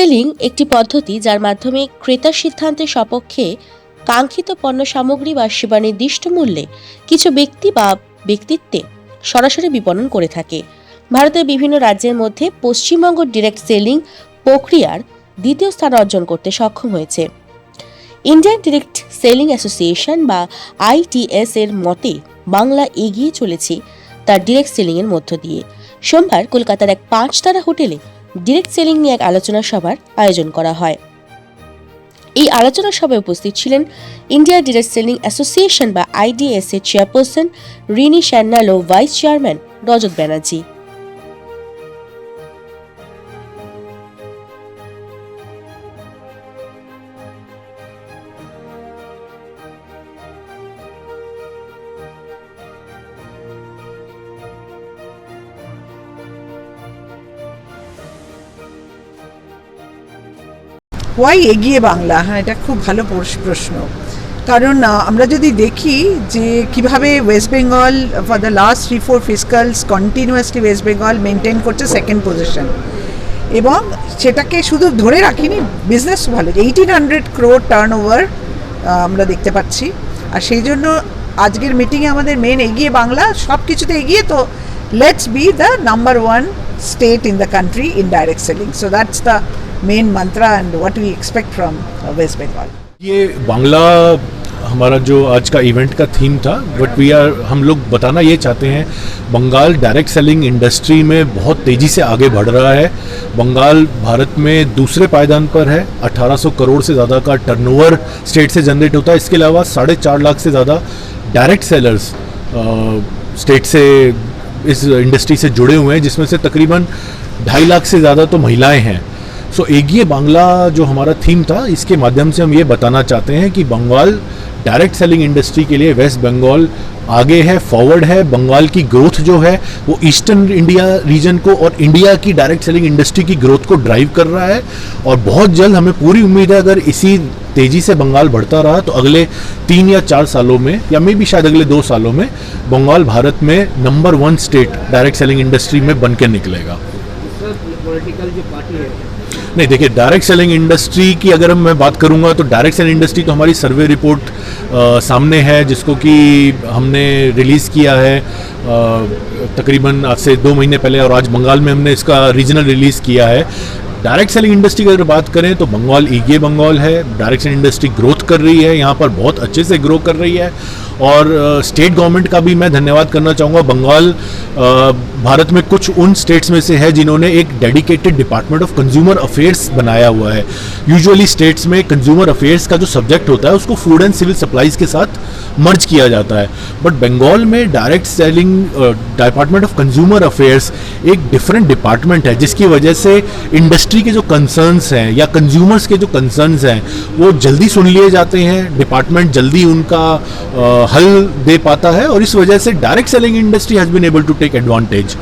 Selling একটি পদ্ধতি যার মাধ্যমে ক্রেতার সিদ্ধান্তের সপক্ষে কাঙ্ক্ষিত পণ্য সামগ্রী বা সেবা নির্দিষ্ট মূল্যে কিছু ব্যক্তি বা ব্যক্তিত্বে সরাসরি বিপণন করে থাকে। ভারতের বিভিন্ন রাজ্যের মধ্যে পশ্চিমবঙ্গ ডিরেক্ট সেলিং প্রক্রিয়ার দ্বিতীয় স্থান অর্জন করতে সক্ষম হয়েছে। ইন্ডিয়ান ডিরেক্ট সেলিং অ্যাসোসিয়েশন বা IDS এর মতে বাংলা এগিয়ে চলেছে তার ডিরেক্ট সেলিং এর মধ্য দিয়ে। সোমবার কলকাতার এক 5-তারা হোটেলে ডিরেক্ট সেলিং নিয়ে এক আলোচনা সভার আয়োজন করা হয়। এই আলোচনা সভায় উপস্থিত ছিলেন ইন্ডিয়া ডিরেক্ট সেলিং অ্যাসোসিয়েশন বা IDS এর চেয়ারপারসন রিনি সান্যাল ও ভাইস চেয়ারম্যান রজত ব্যানার্জি। ওয়াই এগিয়ে বাংলা? হ্যাঁ, এটা খুব ভালো প্রশ্ন। কারণ আমরা যদি দেখি যে কিভাবে West Bengal for the last 3-4 fiscals continuously West Bengal maintain করছে সেকেন্ড পজিশন, এবং সেটাকে শুধু ধরে রাখিনি, বিজনেস ভালো, 1800 crore টার্ন ওভার আমরা দেখতে পাচ্ছি। আর সেই জন্য আজকের মিটিংয়ে আমাদের মেন এগিয়ে বাংলা, সব কিছুতে এগিয়ে, তো let's be the number 1 state in the country in direct selling. So that's the main mantra and what we expect from West Bengal. ये बांग्ला हमारा जो आज का इवेंट का थीम था, बट हम लोग बताना ये चाहते हैं, बंगाल डायरेक्ट सेलिंग इंडस्ट्री में बहुत तेज़ी से आगे बढ़ रहा है। बंगाल भारत में दूसरे पायदान पर है, 1800 करोड़ से ज़्यादा का टर्नओवर स्टेट से जनरेट होता है। इसके अलावा 4.5 लाख से ज़्यादा डायरेक्ट सेलर्स स्टेट से इस इंडस्ट्री से जुड़े हुए हैं, जिसमें से तकरीबन 2.5 लाख से ज़्यादा तो महिलाएं हैं। सो एगिए बांग्ला जो हमारा थीम था, इसके माध्यम से हम ये बताना चाहते हैं कि बंगाल डायरेक्ट सेलिंग इंडस्ट्री के लिए वेस्ट बंगाल आगे है, फॉरवर्ड है। बंगाल की ग्रोथ जो है वो ईस्टर्न इंडिया रीजन को और इंडिया की डायरेक्ट सेलिंग इंडस्ट्री की ग्रोथ को ड्राइव कर रहा है, और बहुत जल्द हमें पूरी उम्मीद है अगर इसी तेज़ी से बंगाल बढ़ता रहा तो अगले 3 या 4 सालों में, या मे भी शायद अगले 2 सालों में, बंगाल भारत में number 1 state direct selling industry में बन के निकलेगा। पॉलिटिकल जो पार्टी है, नहीं, देखिए, डायरेक्ट सेलिंग इंडस्ट्री की अगर मैं बात करूंगा तो डायरेक्ट सेलिंग इंडस्ट्री तो हमारी सर्वे रिपोर्ट सामने है, जिसको कि हमने रिलीज़ किया है तकरीबन आज से 2 महीने पहले, और आज बंगाल में हमने इसका रीजनल रिलीज़ किया है। डायरेक्ट सेलिंग इंडस्ट्री की अगर बात करें तो बंगाल एगिए बंगाल है, डायरेक्ट सेलिंग इंडस्ट्री ग्रोथ कर रही है, यहाँ पर बहुत अच्छे से ग्रो कर रही है। और स्टेट गवर्नमेंट का भी मैं धन्यवाद करना चाहूँगा। बंगाल भारत में कुछ उन स्टेट्स में से है जिन्होंने एक dedicated department of consumer affairs बनाया हुआ है। यूजुअली स्टेट्स में कंज्यूमर अफेयर्स का जो सब्जेक्ट होता है उसको फूड एंड सिविल सप्लाईज के साथ मर्ज किया जाता है, बट बंगाल में direct selling department of consumer affairs एक डिफरेंट डिपार्टमेंट है, जिसकी वजह से इंडस्ट्री के जो कंसर्न्स हैं या कंज्यूमर्स के जो कंसर्न्स हैं वो जल्दी सुन लिए जाते हैं, डिपार्टमेंट जल्दी उनका हल दे पाता है, और इस वजह से direct selling industry has been able to take advantage.